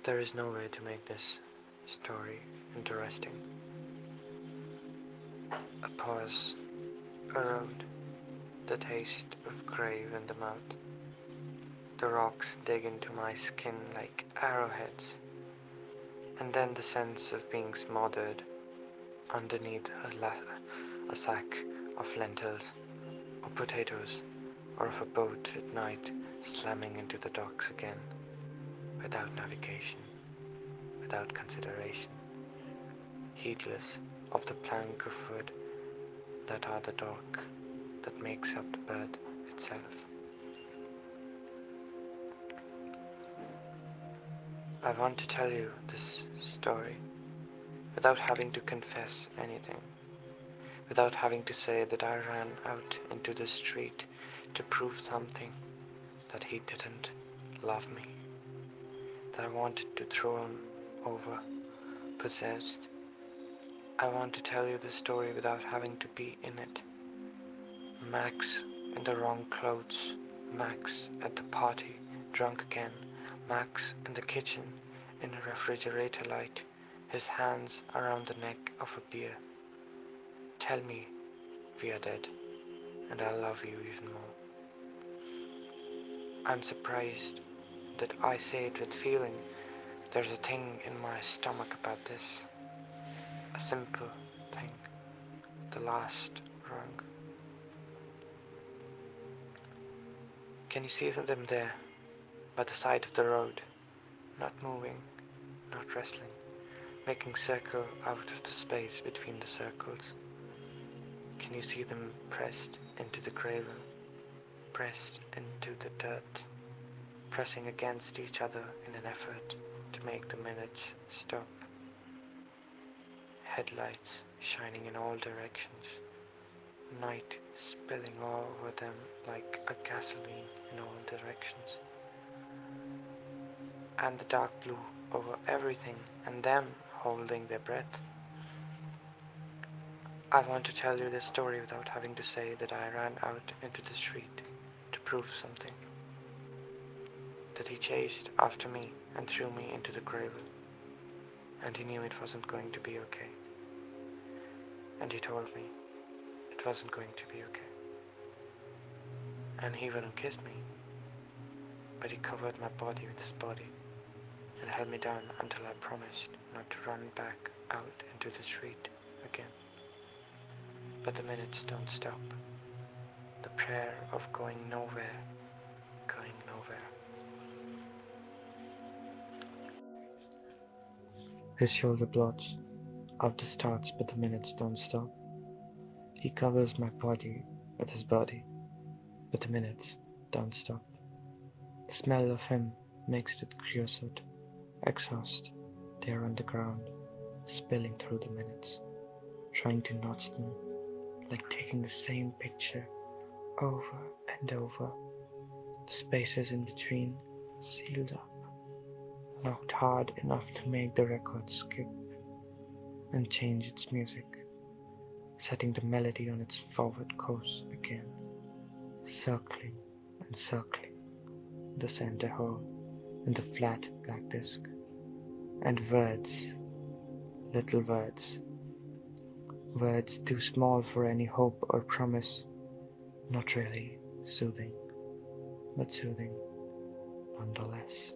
There is no way to make this story interesting. A pause, a road, the taste of grave in the mouth. The rocks dig into my skin like arrowheads, and then the sense of being smothered underneath a sack of lentils or potatoes, or of a boat at night slamming into the docks again, without navigation, without consideration, heedless of the plank of wood that are the dock that makes up the berth itself. I want to tell you this story without having to confess anything, without having to say that I ran out into the street to prove something, that he didn't love me, that I wanted to throw him over, possessed. I want to tell you the story without having to be in it. Max in the wrong clothes, Max at the party, drunk again, Max in the kitchen, in a refrigerator light, his hands around the neck of a beer. Tell me we are dead, and I'll love you even more. I'm surprised that I say it with feeling. There's a thing in my stomach about this. A simple thing. The last rung. Can you see them there, by the side of the road? Not moving, not wrestling, making circle out of the space between the circles. Can you see them pressed into the gravel, pressed into the dirt, pressing against each other in an effort to make the minutes stop? Headlights shining in all directions, night spilling all over them like a gasoline in all directions, and the dark blue over everything, and them holding their breath. I want to tell you this story without having to say that I ran out into the street to prove something, that he chased after me and threw me into the gravel, and he knew it wasn't going to be okay, and he told me it wasn't going to be okay, and he wouldn't kiss me, but he covered my body with his body and held me down until I promised not to run back out into the street again. But the minutes don't stop. The prayer of going nowhere, going nowhere. His shoulder blots out the starts, but the minutes don't stop. He covers my body with his body, but the minutes don't stop. The smell of him mixed with creosote, exhaust, there on the ground, spilling through the minutes, trying to notch them, like taking the same picture over and over, the spaces in between sealed up, knocked hard enough to make the record skip and change its music, setting the melody on its forward course again, circling and circling the center hole in the flat black disk. And words, little words, words too small for any hope or promise, not really soothing, but soothing nonetheless.